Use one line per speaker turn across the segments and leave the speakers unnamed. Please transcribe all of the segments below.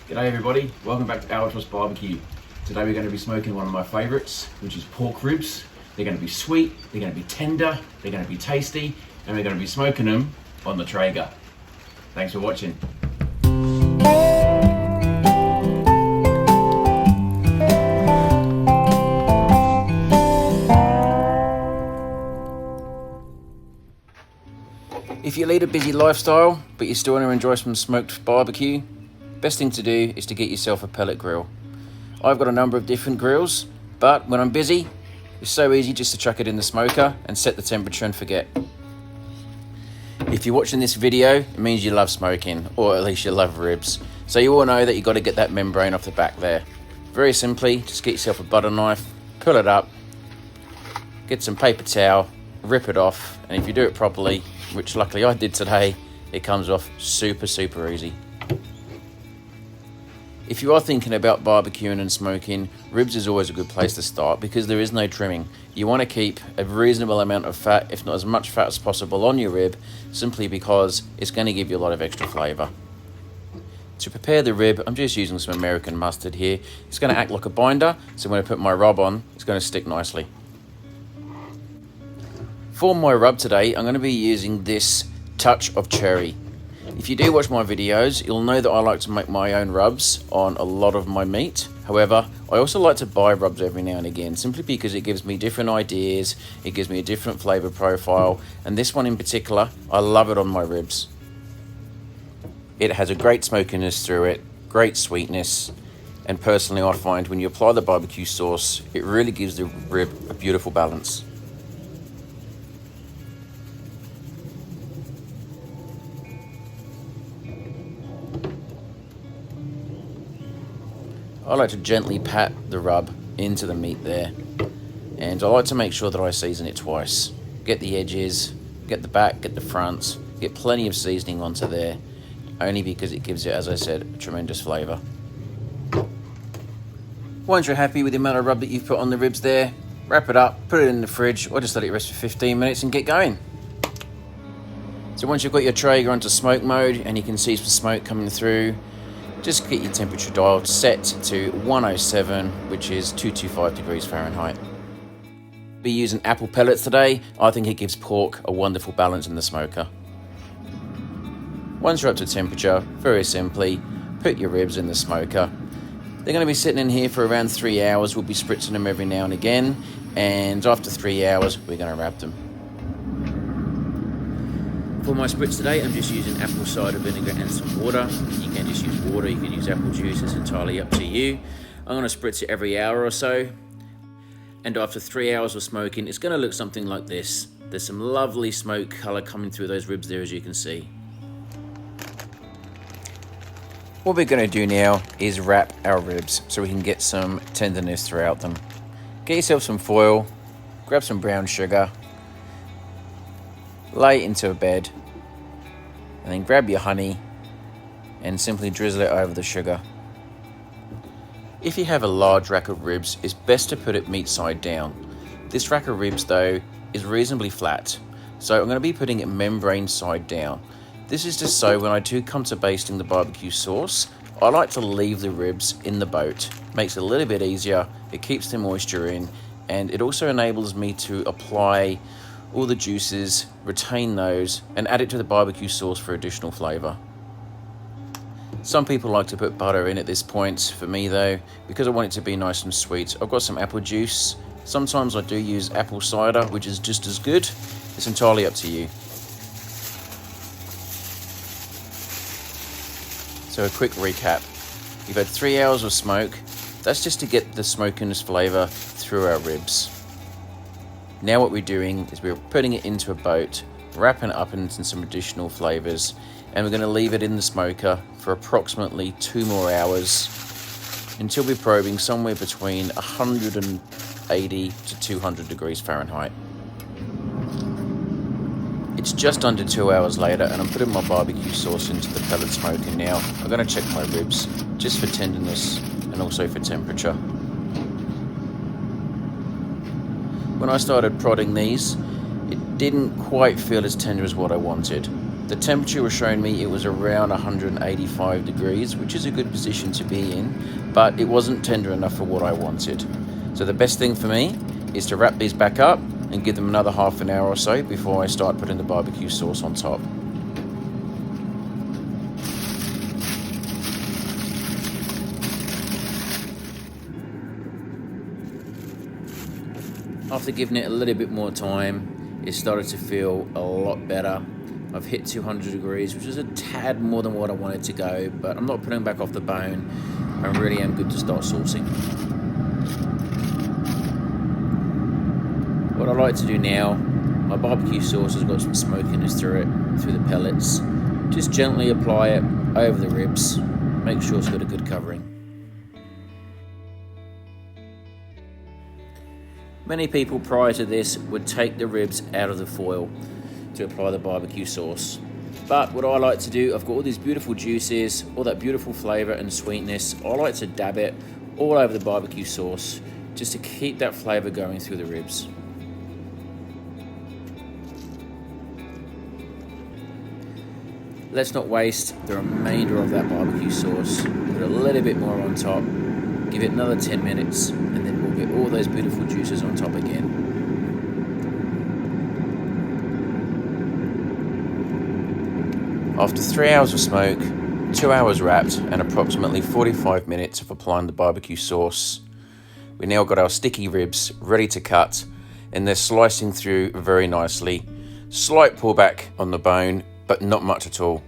G'day everybody, welcome back to Albatross Barbecue. Today we're going to be smoking one of my favourites, which is pork ribs. They're going to be sweet, they're going to be tender, they're going to be tasty, and we're going to be smoking them on the Traeger. Thanks for watching. If you lead a busy lifestyle, but you still want to enjoy some smoked barbecue, best thing to do is to get yourself a pellet grill. I've got a number of different grills, but when I'm busy, it's so easy just to chuck it in the smoker and set the temperature and forget. If you're watching this video, it means you love smoking, or at least you love ribs. So you all know that you've got to get that membrane off the back there. Very simply, just get yourself a butter knife, pull it up, get some paper towel, rip it off, and if you do it properly, which luckily I did today, it comes off super easy. If you are thinking about barbecuing and smoking, ribs is always a good place to start because there is no trimming. You want to keep a reasonable amount of fat, if not as much fat as possible, on your rib, simply because it's going to give you a lot of extra flavour. To prepare the rib, I'm just using some American mustard here. It's going to act like a binder, so when I put my rub on, it's going to stick nicely. For my rub today, I'm going to be using this touch of cherry. If you do watch my videos, you'll know that I like to make my own rubs on a lot of my meat. However, I also like to buy rubs every now and again, simply because it gives me different ideas, it gives me a different flavour profile, and this one in particular, I love it on my ribs. It has a great smokiness through it, great sweetness, and personally I find when you apply the barbecue sauce, it really gives the rib a beautiful balance. I like to gently pat the rub into the meat there, and I like to make sure that I season it twice. Get the edges, get the back, get the front, get plenty of seasoning onto there, only because it gives it, as I said, a tremendous flavour. Once you're happy with the amount of rub that you've put on the ribs there, wrap it up, put it in the fridge, or just let it rest for 15 minutes and get going. So once you've got your Traeger onto smoke mode and you can see some smoke coming through, just get your temperature dial set to 107, which is 225 degrees Fahrenheit. Be using apple pellets today. I think it gives pork a wonderful balance in the smoker. Once you're up to temperature, very simply, put your ribs in the smoker. They're going to be sitting in here for around 3 hours. We'll be spritzing them every now and again, and after 3 hours, we're going to wrap them. For my spritz today, I'm just using apple cider vinegar and some water. You can just use water, you can use apple juice, it's entirely up to you. I'm going to spritz it every hour or so. And after 3 hours of smoking, it's going to look something like this. There's some lovely smoke colour coming through those ribs there, as you can see. What we're going to do now is wrap our ribs so we can get some tenderness throughout them. Get yourself some foil, grab some brown sugar, lay it into a bed, and then grab your honey and simply drizzle it over the sugar. If you have a large rack of ribs, it's best to put it meat side down. This rack of ribs though is reasonably flat, so I'm going to be putting it membrane side down. This is just so when I do come to basting the barbecue sauce, I like to leave the ribs in the boat. Makes it a little bit easier, it keeps the moisture in, and it also enables me to apply all the juices, retain those, and add it to the barbecue sauce for additional flavour. Some people like to put butter in at this point. For me though, because I want it to be nice and sweet, I've got some apple juice. Sometimes I do use apple cider, which is just as good. It's entirely up to you. So a quick recap. You've had 3 hours of smoke. That's just to get the smokiness flavour through our ribs. Now what we're doing is we're putting it into a boat, wrapping it up into some additional flavours, and we're going to leave it in the smoker for approximately 2 more hours until we're probing somewhere between 180 to 200 degrees Fahrenheit. It's just under 2 hours later and I'm putting my barbecue sauce into the pellet smoker now. I'm going to check my ribs just for tenderness and also for temperature. When I started prodding these, it didn't quite feel as tender as what I wanted. The temperature was showing me it was around 185 degrees, which is a good position to be in, but it wasn't tender enough for what I wanted. So the best thing for me is to wrap these back up and give them another half an hour or so before I start putting the barbecue sauce on top. After giving it a little bit more time, it started to feel a lot better. I've hit 200 degrees, which is a tad more than what I wanted to go, but I'm not putting back off the bone. I really am good to start saucing. What I like to do now, my barbecue sauce has got some smokiness through it, through the pellets. Just gently apply it over the ribs. Make sure it's got a good covering. Many people prior to this would take the ribs out of the foil to apply the barbecue sauce. But what I like to do, I've got all these beautiful juices, all that beautiful flavour and sweetness. I like to dab it all over the barbecue sauce just to keep that flavour going through the ribs. Let's not waste the remainder of that barbecue sauce. Put a little bit more on top, give it another 10 minutes, and then we'll get all those beautiful juices on top again. After 3 hours of smoke, 2 hours wrapped, and approximately 45 minutes of applying the barbecue sauce, we now got our sticky ribs ready to cut, and they're slicing through very nicely. Slight pullback on the bone, but not much at all.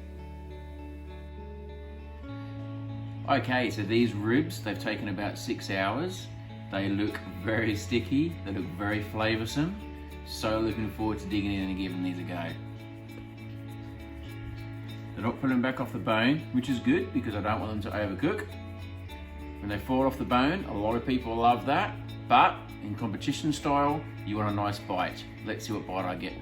Okay, so these ribs, they've taken about 6 hours. They look very sticky, they look very flavoursome. So looking forward to digging in and giving these a go. They're not pulling back off the bone, which is good because I don't want them to overcook. When they fall off the bone, a lot of people love that, but in competition style, you want a nice bite. Let's see what bite I get.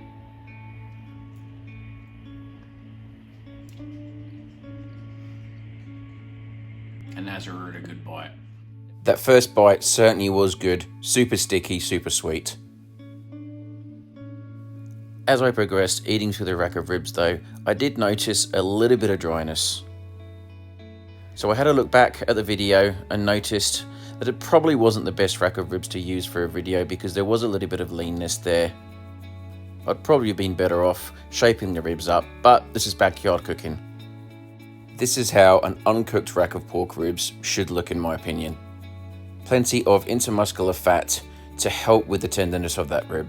And that's a really good bite. That first bite certainly was good. Super sticky, super sweet. As I progressed eating through the rack of ribs though, I did notice a little bit of dryness. So I had a look back at the video and noticed that it probably wasn't the best rack of ribs to use for a video because there was a little bit of leanness there. I'd probably been better off shaping the ribs up, but this is backyard cooking. This is how an uncooked rack of pork ribs should look in my opinion. Plenty of intermuscular fat to help with the tenderness of that rib.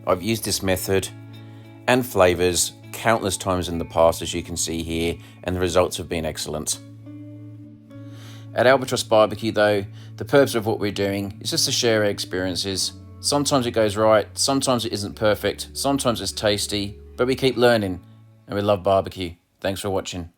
I've used this method and flavours countless times in the past, as you can see here, and the results have been excellent. At Albatross Barbecue though, the purpose of what we're doing is just to share our experiences. Sometimes it goes right, sometimes it isn't perfect, sometimes it's tasty, but we keep learning and we love barbecue. Thanks for watching.